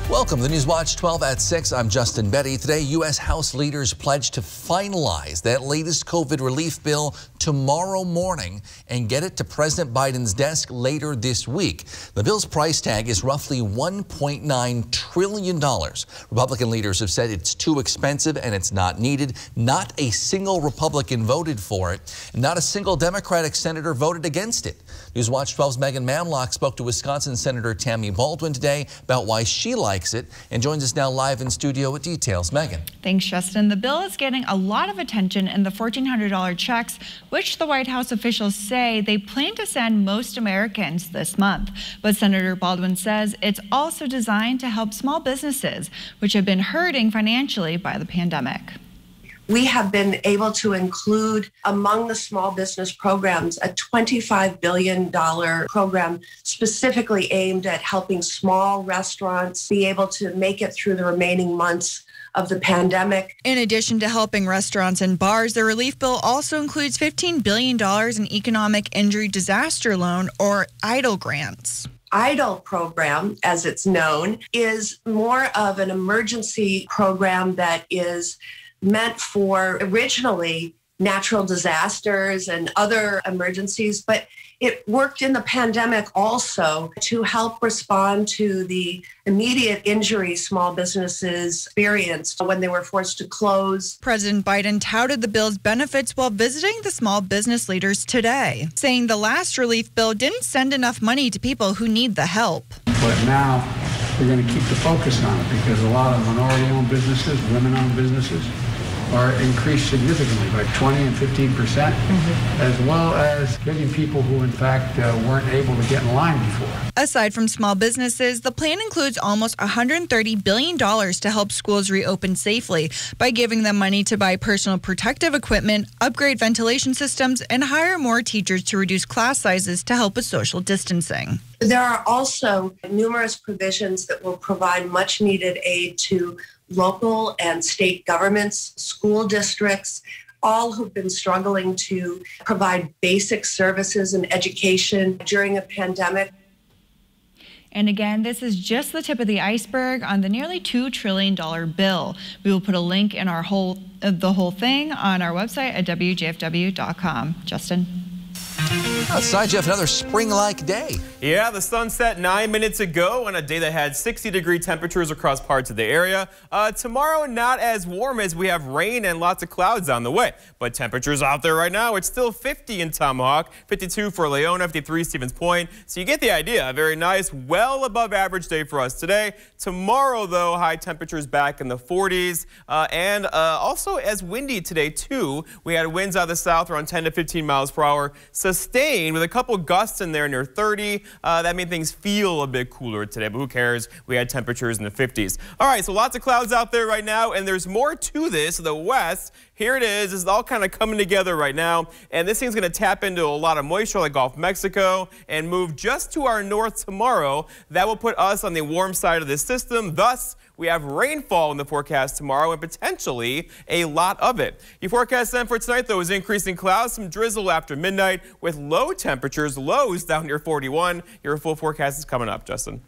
Welcome to the News Watch 12 at 6. I'm Justin Betty. Today, U.S. House leaders pledge to finalize that latest COVID relief bill tomorrow morning and get it to President Biden's desk later this week. The bill's price tag is roughly $1.9 trillion. Republican leaders have said it's too expensive and it's not needed. Not a single Republican voted for it, and not a single Democratic senator voted against it. News Watch 12's Megan Mamlock spoke to Wisconsin Senator Tammy Baldwin today about why she likes it and joins us now live in studio with details. Megan. Thanks, Justin. The bill is getting a lot of attention in the $1,400 checks, which the White House officials say they plan to send most Americans this month. But Senator Baldwin says it's also designed to help small businesses, which have been hurting financially by the pandemic. We have been able to include among the small business programs a $25 billion program specifically aimed at helping small restaurants be able to make it through the remaining months of the pandemic. In addition to helping restaurants and bars, the relief bill also includes $15 billion in economic injury disaster loan, or EIDL grants. EIDL program, as it's known, is more of an emergency program that is meant for originally natural disasters and other emergencies, but it worked in the pandemic also to help respond to the immediate injuries small businesses experienced when they were forced to close. President Biden touted the bill's benefits while visiting the small business leaders today, saying the last relief bill didn't send enough money to people who need the help. But now we're going to keep the focus on it because a lot of minority-owned businesses, women-owned businesses, are increased significantly by 20 and 15%, as well as giving people who, in fact, weren't able to get in line before. Aside from small businesses, the plan includes almost $130 billion to help schools reopen safely by giving them money to buy personal protective equipment, upgrade ventilation systems, and hire more teachers to reduce class sizes to help with social distancing. There are also numerous provisions that will provide much needed aid to local and state governments, school districts, all who've been struggling to provide basic services and education during a pandemic. And again, this is just the tip of the iceberg on the nearly $2 trillion bill. We will put a link in the whole thing on our website at WJFW.com. Justin. Outside, Jeff, another spring-like day. Yeah, the sun set 9 minutes ago on a day that had 60-degree temperatures across parts of the area. Tomorrow, not as warm as we have rain and lots of clouds on the way. But temperatures out there right now, it's still 50 in Tomahawk, 52 for Leona, 53 Stevens Point. So you get the idea. A very nice, well above average day for us today. Tomorrow, though, high temperatures back in the 40s. And also as windy today, too. We had winds out of the south around 10 to 15 miles per hour. Sustained with a couple gusts in there near 30. That made things feel a bit cooler today, but who cares? We had temperatures in the 50s. All right, so lots of clouds out there right now, and there's more to this. The west, here it is. It's all kind of coming together right now, and this thing's going to tap into a lot of moisture like Gulf of Mexico and move just to our north tomorrow. That will put us on the warm side of this system. Thus, we have rainfall in the forecast tomorrow and potentially a lot of it. Your forecast then for tonight, though, is increasing clouds, some drizzle after midnight with low temperatures, lows down near 41. Your full forecast is coming up, Justin.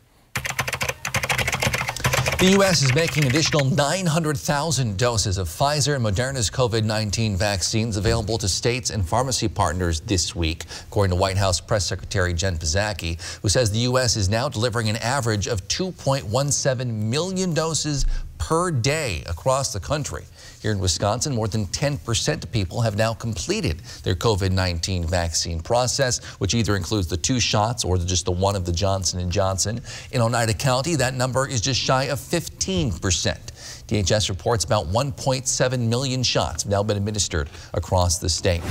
The U.S. is making additional 900,000 doses of Pfizer and Moderna's COVID-19 vaccines available to states and pharmacy partners this week, according to White House Press Secretary Jen Psaki, who says the U.S. is now delivering an average of 2.17 million doses per day across the country. Here in Wisconsin, more than 10% of people have now completed their COVID-19 vaccine process, which either includes the 2 shots or just the one of the Johnson & Johnson. In Oneida County, that number is just shy of 15%. DHS reports about 1.7 million shots have now been administered across the state.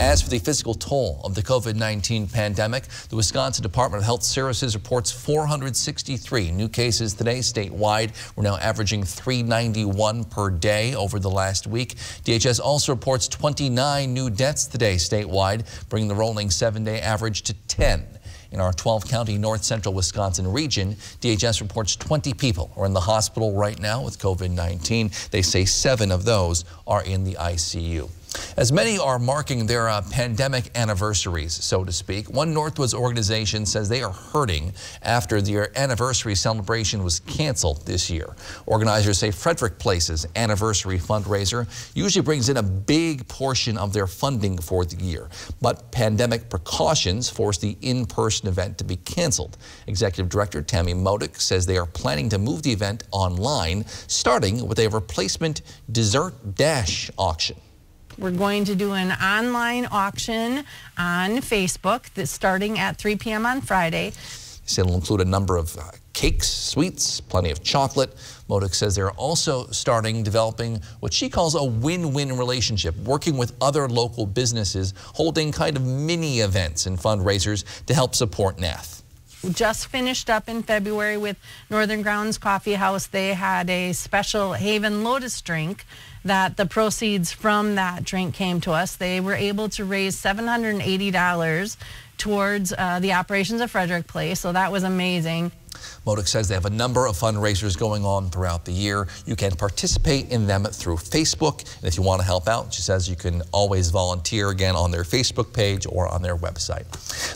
As for the physical toll of the COVID-19 pandemic, the Wisconsin Department of Health Services reports 463 new cases today statewide. We're now averaging 391 per day over the last week. DHS also reports 29 new deaths today statewide, bringing the rolling 7-day average to 10. In our 12-county north central Wisconsin region, DHS reports 20 people are in the hospital right now with COVID-19. They say 7 of those are in the ICU. As many are marking their pandemic anniversaries, so to speak, one Northwoods organization says they are hurting after their anniversary celebration was canceled this year. Organizers say Frederick Place's anniversary fundraiser usually brings in a big portion of their funding for the year, but pandemic precautions forced the in-person event to be canceled. Executive Director Tammy Modick says they are planning to move the event online, starting with a replacement dessert dash auction. We're going to do an online auction on Facebook that's starting at 3 p.m. on Friday. It'll include a number of cakes, sweets, plenty of chocolate. Modick says they're also developing what she calls a win-win relationship, working with other local businesses, holding kind of mini events and fundraisers to help support NATH. Just finished up in February with Northern Grounds Coffee House. They had a special Haven Lotus drink that the proceeds from that drink came to us. They were able to raise $780 towards the operations of Frederick Place, so that was amazing. Modick says they have a number of fundraisers going on throughout the year. You can participate in them through Facebook. And if you want to help out, she says you can always volunteer again on their Facebook page or on their website.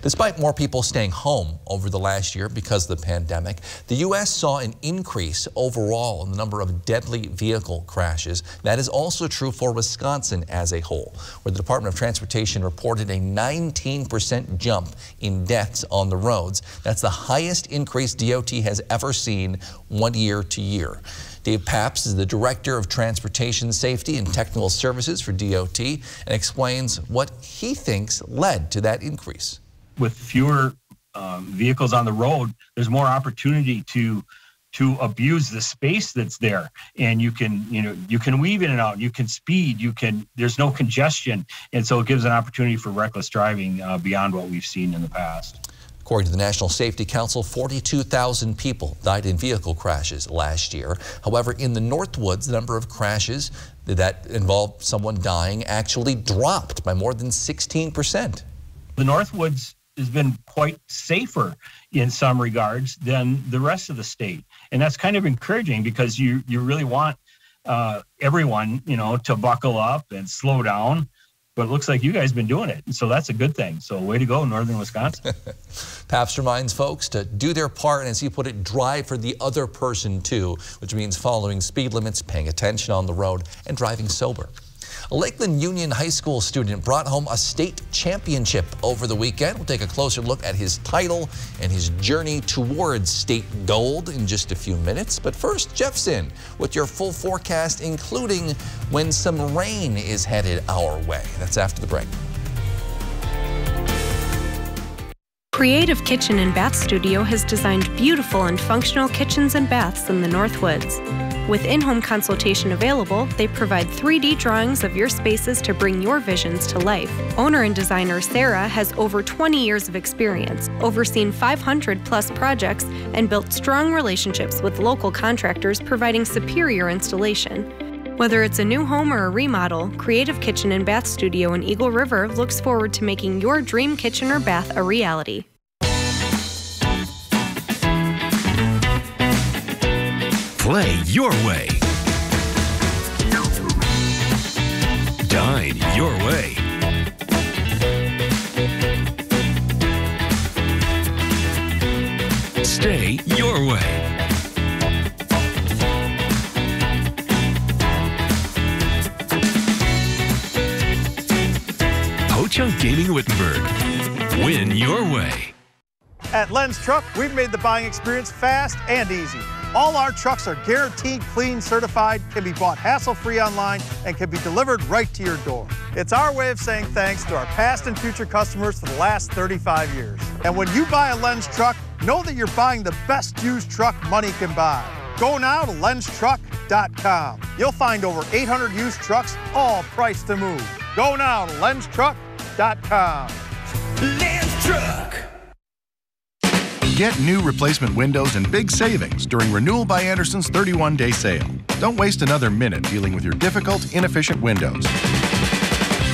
Despite more people staying home over the last year because of the pandemic, the U.S. saw an increase overall in the number of deadly vehicle crashes. That is also true for Wisconsin as a whole, where the Department of Transportation reported a 19% jump in deaths on the roads. That's the highest increase DOT has ever seen 1 year to year. Dave Papps is the Director of Transportation Safety and Technical Services for DOT and explains what he thinks led to that increase. With fewer vehicles on the road, there's more opportunity to abuse the space that's there, and you can weave in and out, you can speed, there's no congestion, and so it gives an opportunity for reckless driving beyond what we've seen in the past. According to the National Safety Council, 42,000 people died in vehicle crashes last year. However, in the Northwoods, the number of crashes that involved someone dying actually dropped by more than 16%. The Northwoods has been quite safer in some regards than the rest of the state. And that's kind of encouraging because you really want everyone, to buckle up and slow down. But it looks like you guys have been doing it, and so that's a good thing. So way to go, Northern Wisconsin. Papps reminds folks to do their part and, as he put it, drive for the other person too, which means following speed limits, paying attention on the road, and driving sober. A Lakeland Union High School student brought home a state championship over the weekend. We'll take a closer look at his title and his journey towards state gold in just a few minutes. But first, Jeff's in with your full forecast, including when some rain is headed our way. That's after the break. Creative Kitchen and Bath Studio has designed beautiful and functional kitchens and baths in the Northwoods. With in-home consultation available, they provide 3D drawings of your spaces to bring your visions to life. Owner and designer Sarah has over 20 years of experience, overseen 500+ projects, and built strong relationships with local contractors providing superior installation. Whether it's a new home or a remodel, Creative Kitchen and Bath Studio in Eagle River looks forward to making your dream kitchen or bath a reality. Play your way. Dine your way. Stay your way. Ho-Chunk Gaming Wittenberg. Win your way. At Len's Truck, we've made the buying experience fast and easy. All our trucks are guaranteed clean, certified, can be bought hassle-free online, and can be delivered right to your door. It's our way of saying thanks to our past and future customers for the last 35 years. And when you buy a Len's Truck, know that you're buying the best used truck money can buy. Go now to lenstruck.com. You'll find over 800 used trucks, all priced to move. Go now to lenstruck.com. Len's Truck. Get new replacement windows and big savings during Renewal by Andersen's 31-day sale. Don't waste another minute dealing with your difficult, inefficient windows.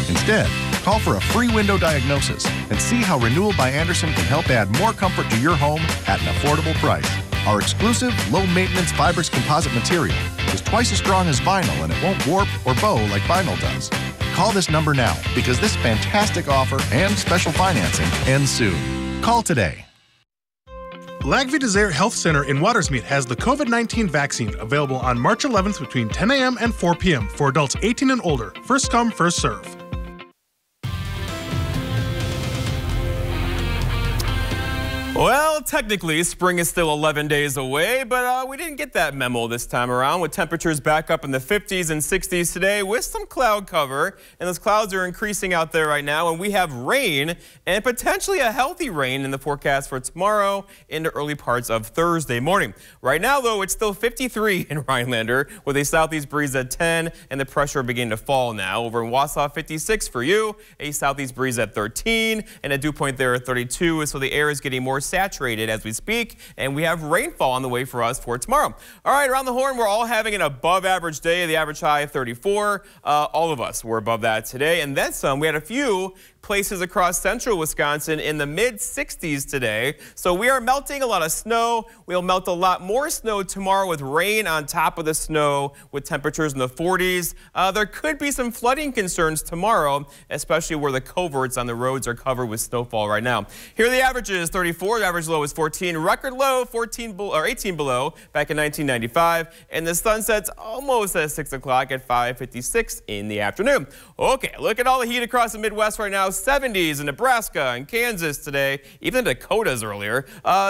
Instead, call for a free window diagnosis and see how Renewal by Andersen can help add more comfort to your home at an affordable price. Our exclusive, low-maintenance fibrous composite material is twice as strong as vinyl, and it won't warp or bow like vinyl does. Call this number now because this fantastic offer and special financing ends soon. Call today. Lac Desert Health Center in Watersmeet has the COVID-19 vaccine available on March 11th between 10 a.m. and 4 p.m. for adults 18 and older. First come, first serve. Well, technically, spring is still 11 days away, but we didn't get that memo this time around, with temperatures back up in the 50s and 60s today with some cloud cover, and those clouds are increasing out there right now, and we have rain and potentially a healthy rain in the forecast for tomorrow into early parts of Thursday morning. Right now, though, it's still 53 in Rhinelander with a southeast breeze at 10 and the pressure beginning to fall now. Over in Wausau, 56 for you, a southeast breeze at 13 and a dew point there at 32, so the air is getting more saturated as we speak, and we have rainfall on the way for us for tomorrow. All right, around the horn, we're all having an above average day. The average high of 34. All of us were above that today, and then some. We had a few places across central Wisconsin in the mid 60s today. So we are melting a lot of snow. We'll melt a lot more snow tomorrow with rain on top of the snow with temperatures in the 40s. There could be some flooding concerns tomorrow, especially where the culverts on the roads are covered with snowfall right now. Here are the averages: 34, the average low is 14, record low 18 below back in 1995, and the sun sets almost at 6 o'clock at 5:56 in the afternoon. Okay, look at all the heat across the Midwest right now. 70s in Nebraska and Kansas today, even the Dakotas earlier.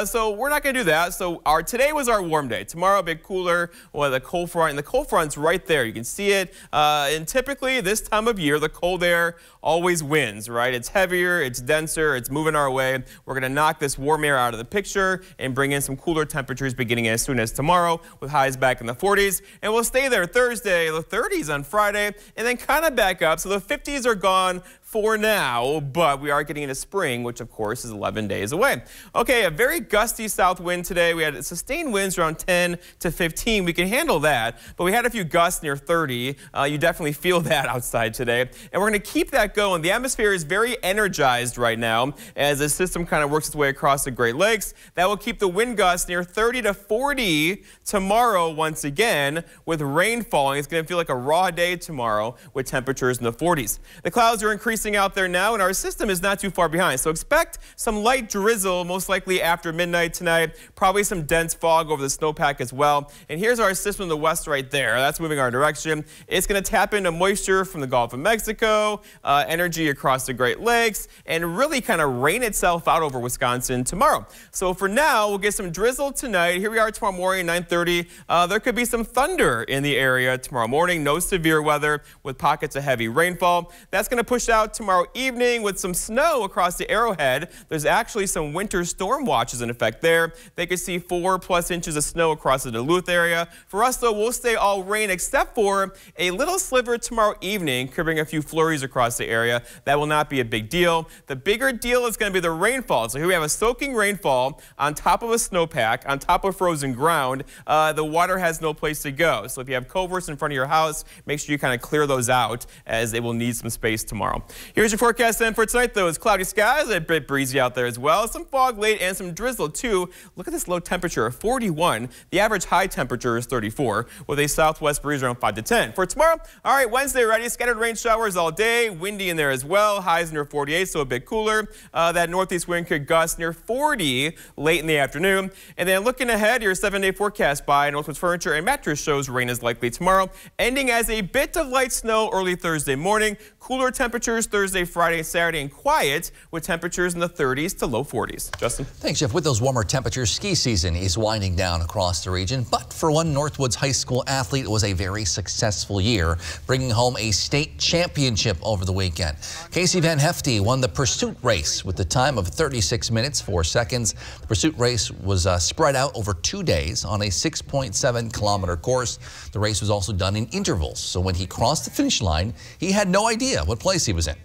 So we're not going to do that. So today was our warm day. Tomorrow a bit cooler with a cold front, and the cold front's right there. You can see it. And typically this time of year, the cold air always wins, right? It's heavier, it's denser, it's moving our way. We're going to knock this warm air out of the picture and bring in some cooler temperatures beginning as soon as tomorrow with highs back in the 40s. And we'll stay there Thursday, the 30s on Friday, and then kind of back up. So the 50s are gone for now, but we are getting into spring, which of course is 11 days away. Okay, a very gusty south wind today. We had sustained winds around 10 to 15. We can handle that, but we had a few gusts near 30. You definitely feel that outside today, and we're going to keep that going. The atmosphere is very energized right now as the system kind of works its way across the Great Lakes. That will keep the wind gusts near 30 to 40 tomorrow once again with rain falling. It's going to feel like a raw day tomorrow with temperatures in the 40s. The clouds are increasing out there now, and our system is not too far behind. So expect some light drizzle, most likely after midnight tonight. Probably some dense fog over the snowpack as well. And here's our system in the west right there. That's moving our direction. It's going to tap into moisture from the Gulf of Mexico, energy across the Great Lakes, and really kind of rain itself out over Wisconsin tomorrow. So for now, we'll get some drizzle tonight. Here we are tomorrow morning, 9:30. There could be some thunder in the area tomorrow morning. No severe weather with pockets of heavy rainfall. That's going to push out tomorrow evening with some snow across the Arrowhead. There's actually some winter storm watches in effect there. They could see 4+ inches of snow across the Duluth area. For us, though, we'll stay all rain except for a little sliver tomorrow evening. Could bring a few flurries across the area. That will not be a big deal. The bigger deal is going to be the rainfall. So here we have a soaking rainfall on top of a snowpack, on top of frozen ground. The water has no place to go. So if you have culverts in front of your house, make sure you kind of clear those out as they will need some space tomorrow. Here's your forecast then for tonight, though. It's cloudy skies, a bit breezy out there as well. Some fog late and some drizzle, too. Look at this low temperature of 41. The average high temperature is 34, with a southwest breeze around 5 to 10. For tomorrow, all right, Wednesday, ready. Scattered rain showers all day. Windy in there as well. Highs near 48, so a bit cooler. That northeast wind could gust near 40 late in the afternoon. And then looking ahead, your 7-day forecast by Northwoods Furniture and Mattress shows rain is likely tomorrow, ending as a bit of light snow early Thursday morning. Cooler temperatures Thursday, Friday, Saturday, and quiet with temperatures in the 30s to low 40s. Justin? Thanks, Jeff. With those warmer temperatures, ski season is winding down across the region. But for one Northwoods High School athlete, it was a very successful year, bringing home a state championship over the weekend. Casey Van Hefty won the pursuit race with the time of 36 minutes, 4 seconds. The pursuit race was spread out over 2 days on a 6.7-kilometer course. The race was also done in intervals, so when he crossed the finish line, he had no idea what place he was in.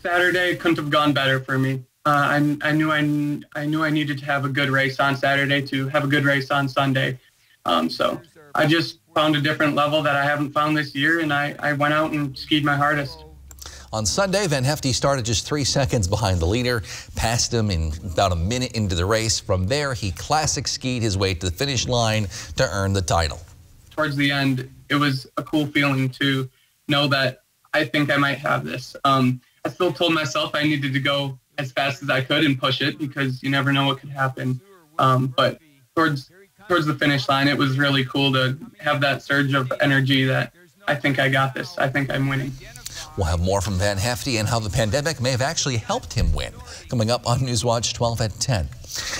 Saturday couldn't have gone better for me. I knew I needed to have a good race on Saturday to have a good race on Sunday. So I just found a different level that I haven't found this year, and I went out and skied my hardest. On Sunday, Van Hefty started just 3 seconds behind the leader, passed him in about a minute into the race. From there, he classic skied his way to the finish line to earn the title. Towards the end, it was a cool feeling to know that I think I might have this. I still told myself I needed to go as fast as I could and push it because you never know what could happen. But towards the finish line, it was really cool to have that surge of energy that I think I got this. I think I'm winning. We'll have more from Van Hefty and how the pandemic may have actually helped him win, coming up on Newswatch 12 at 10.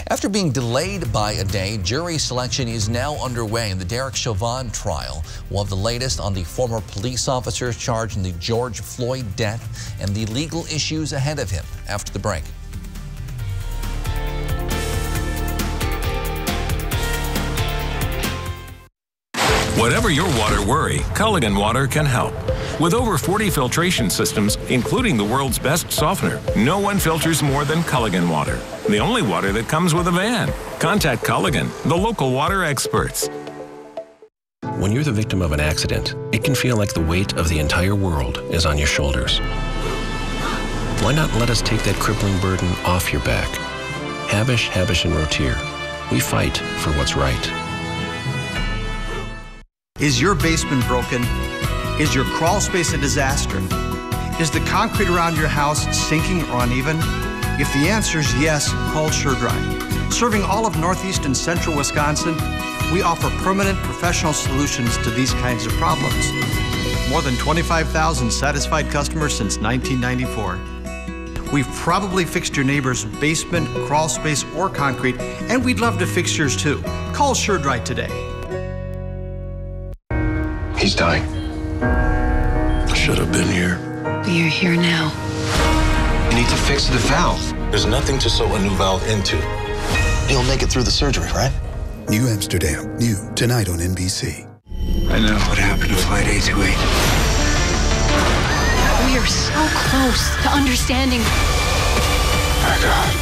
After being delayed by a day, jury selection is now underway in the Derek Chauvin trial. We'll have the latest on the former police officer charged in the George Floyd death and the legal issues ahead of him after the break. Whatever your water worry, Culligan Water can help. With over 40 filtration systems, including the world's best softener, no one filters more than Culligan Water. The only water that comes with a van. Contact Culligan, the local water experts. When you're the victim of an accident, it can feel like the weight of the entire world is on your shoulders. Why not let us take that crippling burden off your back? Habish, Habish & Rotier. We fight for what's right. Is your basement broken? Is your crawl space a disaster? Is the concrete around your house sinking or uneven? If the answer is yes, call SureDry. Serving all of northeast and central Wisconsin, we offer permanent professional solutions to these kinds of problems. More than 25,000 satisfied customers since 1994. We've probably fixed your neighbor's basement, crawl space, or concrete, and we'd love to fix yours too. Call SureDry today. He's dying. I should have been here. We are here now. You need to fix the valve. There's nothing to sew a new valve into. He'll make it through the surgery, right? New Amsterdam. New tonight on NBC. I know what happened to Flight 828. We are so close to understanding. My God.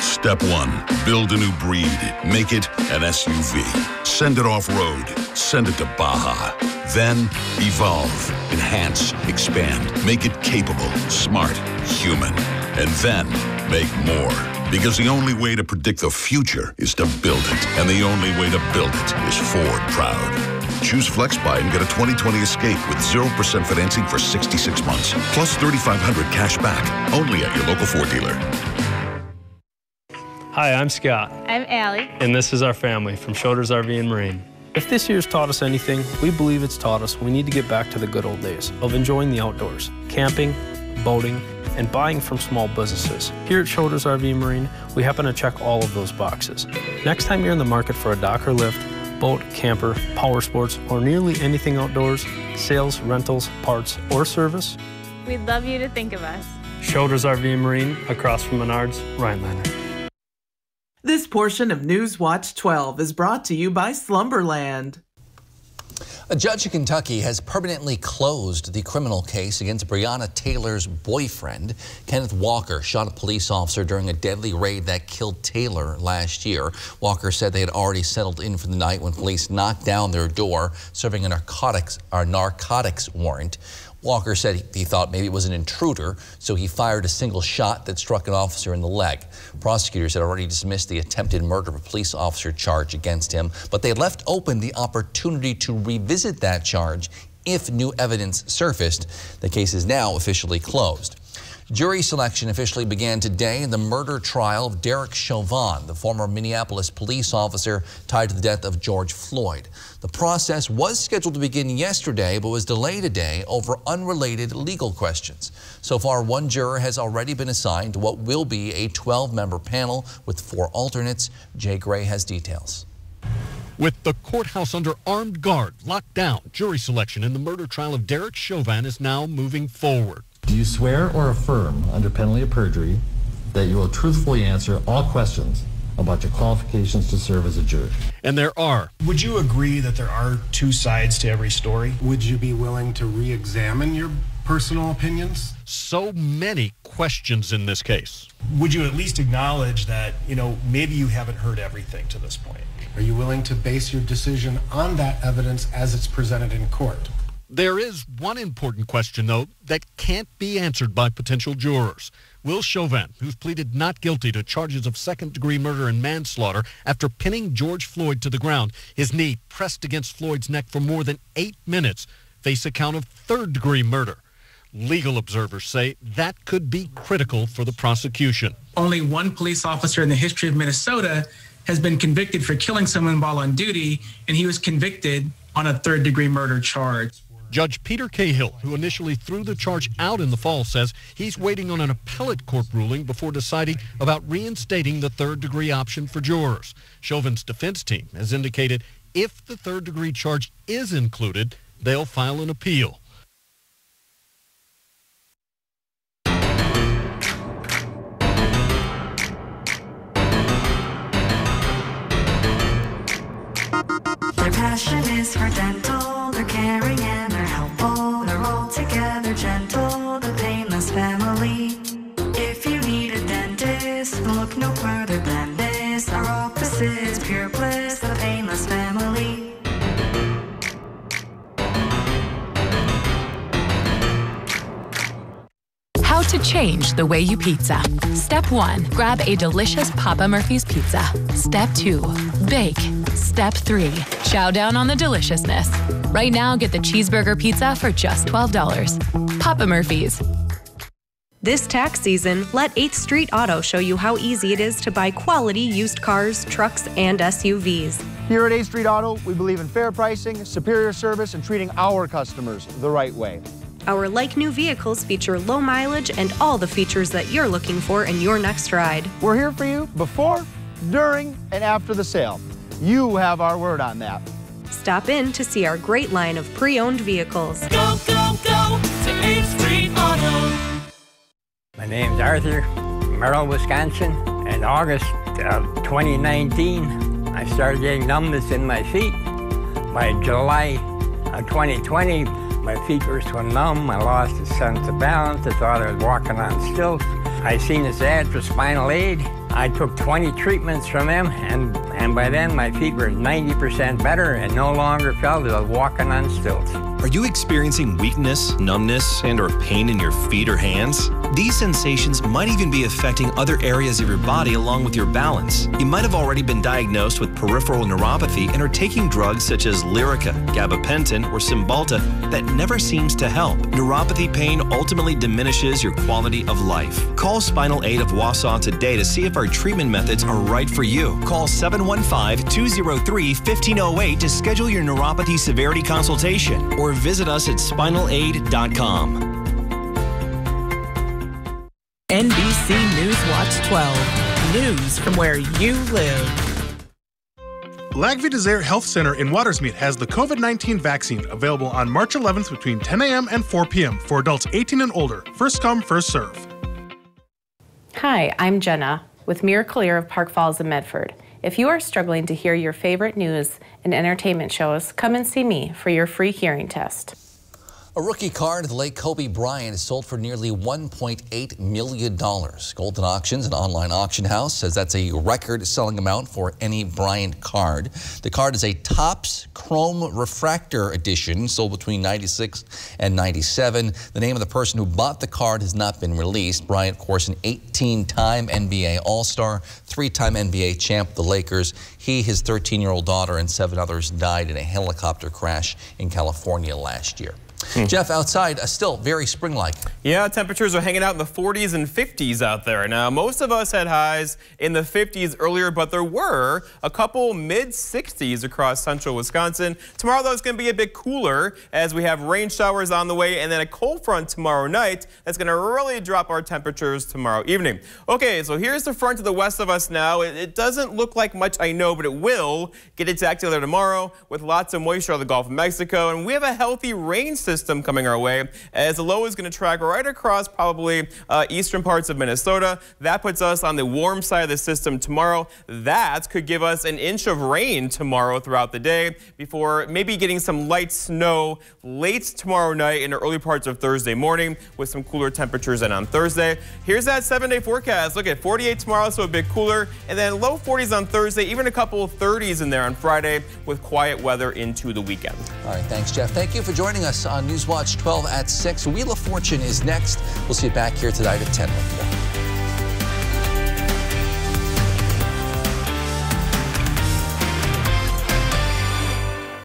Step 1, build a new breed. Make it an SUV. Send it off-road. Send it to Baja. Then, evolve, enhance, expand. Make it capable, smart, human. And then, make more. Because the only way to predict the future is to build it. And the only way to build it is Ford Proud. Choose FlexBuy and get a 2020 Escape with 0% financing for 66 months. Plus $3,500 cash back. Only at your local Ford dealer. Hi, I'm Scott. I'm Allie. And this is our family from Shoulders RV and Marine. If this year's taught us anything, we believe it's taught us we need to get back to the good old days of enjoying the outdoors, camping, boating, and buying from small businesses. Here at Shoulders RV and Marine, we happen to check all of those boxes. Next time you're in the market for a dock or lift, boat, camper, power sports, or nearly anything outdoors, sales, rentals, parts, or service, we'd love you to think of us. Shoulders RV and Marine, across from Menards, Rhinelander. This portion of Newswatch 12 is brought to you by Slumberland. A judge in Kentucky has permanently closed the criminal case against Breonna Taylor's boyfriend. Kenneth Walker shot a police officer during a deadly raid that killed Taylor last year. Walker said they had already settled in for the night when police knocked down their door, serving a narcotics warrant. Walker said he thought maybe it was an intruder, so he fired a single shot that struck an officer in the leg. Prosecutors had already dismissed the attempted murder of a police officer charge against him, but they left open the opportunity to revisit that charge if new evidence surfaced. The case is now officially closed. Jury selection officially began today in the murder trial of Derek Chauvin, the former Minneapolis police officer tied to the death of George Floyd. The process was scheduled to begin yesterday, but was delayed a day over unrelated legal questions. So far, one juror has already been assigned to what will be a 12-member panel with 4 alternates. Jay Gray has details. With the courthouse under armed guard locked down, jury selection in the murder trial of Derek Chauvin is now moving forward. Do you swear or affirm under penalty of perjury that you will truthfully answer all questions about your qualifications to serve as a judge? And there are. Would you agree that there are 2 sides to every story? Would you be willing to re-examine your personal opinions? So many questions in this case. Would you at least acknowledge that, maybe you haven't heard everything to this point? Are you willing to base your decision on that evidence as it's presented in court? There is one important question, though, that can't be answered by potential jurors. Will Chauvin, who's pleaded not guilty to charges of second-degree murder and manslaughter after pinning George Floyd to the ground, his knee pressed against Floyd's neck for more than 8 minutes, face a count of third-degree murder. Legal observers say that could be critical for the prosecution. Only one police officer in the history of Minnesota has been convicted for killing someone while on duty, and he was convicted on a third-degree murder charge. Judge Peter Cahill, who initially threw the charge out in the fall, says he's waiting on an appellate court ruling before deciding about reinstating the third-degree option for jurors. Chauvin's defense team has indicated if the third-degree charge is included, they'll file an appeal. Their passion is for dental, they're caring and they're helpful. They're all together gentle, the painless family. If you need a dentist, look no further than this. Our office is pure bliss, the painless family. How to change the way you pizza. Step 1, grab a delicious Papa Murphy's pizza. Step 2, bake. Step 3, chow down on the deliciousness. Right now, get the cheeseburger pizza for just $12. Papa Murphy's. This tax season, let 8th Street Auto show you how easy it is to buy quality used cars, trucks, and SUVs. Here at 8th Street Auto, we believe in fair pricing, superior service, and treating our customers the right way. Our like-new vehicles feature low mileage and all the features that you're looking for in your next ride. We're here for you before, during, and after the sale. You have our word on that. Stop in to see our great line of pre-owned vehicles. Go, go, go to 8th Street Auto. My name's Arthur, Merrill, Wisconsin. In August of 2019, I started getting numbness in my feet. By July of 2020, my feet were so numb, I lost a sense of balance. I thought I was walking on stilts. I seen this ad for Spinal Aid. I took 20 treatments from them, and by then my feet were 90% better and no longer felt as I was walking on stilts. Are you experiencing weakness, numbness, and/or pain in your feet or hands? These sensations might even be affecting other areas of your body along with your balance. You might have already been diagnosed with peripheral neuropathy and are taking drugs such as Lyrica, gabapentin, or Cymbalta that never seems to help. Neuropathy pain ultimately diminishes your quality of life. Call Spinal Aid of Wausau today to see if our treatment methods are right for you. Call 715-203-1508 to schedule your neuropathy severity consultation or visit us at spinalaid.com. NBC News Watch 12. News from where you live. Lac Vie Desert Health Center in Watersmeet has the COVID-19 vaccine available on March 11th between 10 a.m. and 4 p.m. for adults 18 and older. First come, first serve. Hi, I'm Jenna with Miracle Ear of Park Falls and Medford. If you are struggling to hear your favorite news and entertainment shows, come and see me for your free hearing test. A rookie card of the late Kobe Bryant is sold for nearly $1.8 million. Golden Auctions, an online auction house, says that's a record-selling amount for any Bryant card. The card is a Topps Chrome Refractor Edition, sold between '96 and '97. The name of the person who bought the card has not been released. Bryant, of course, an 18-time NBA All-Star, 3-time NBA champ of the Lakers. He, his 13-year-old daughter, and 7 others died in a helicopter crash in California last year. Jeff, outside, still very spring-like. Yeah, temperatures are hanging out in the 40s and 50s out there. Now, most of us had highs in the 50s earlier, but there were a couple mid-60s across central Wisconsin. Tomorrow, though, it's going to be a bit cooler as we have rain showers on the way and then a cold front tomorrow night that's going to really drop our temperatures tomorrow evening. Okay, so here's the front to the west of us now. It doesn't look like much, I know, but it will get its act together tomorrow with lots of moisture on the Gulf of Mexico. And we have a healthy rain system coming our way as the low is going to track right across probably eastern parts of Minnesota. That puts us on the warm side of the system tomorrow. That could give us an inch of rain tomorrow throughout the day before maybe getting some light snow late tomorrow night and the early parts of Thursday morning with some cooler temperatures in on Thursday. Here's that 7-day forecast. Look at 48 tomorrow, so a bit cooler, and then low 40s on Thursday, even a couple of 30s in there on Friday with quiet weather into the weekend. All right, thanks, Jeff. Thank you for joining us on on Newswatch 12 at 6. Wheel of Fortune is next. We'll see you back here tonight at 10 with more.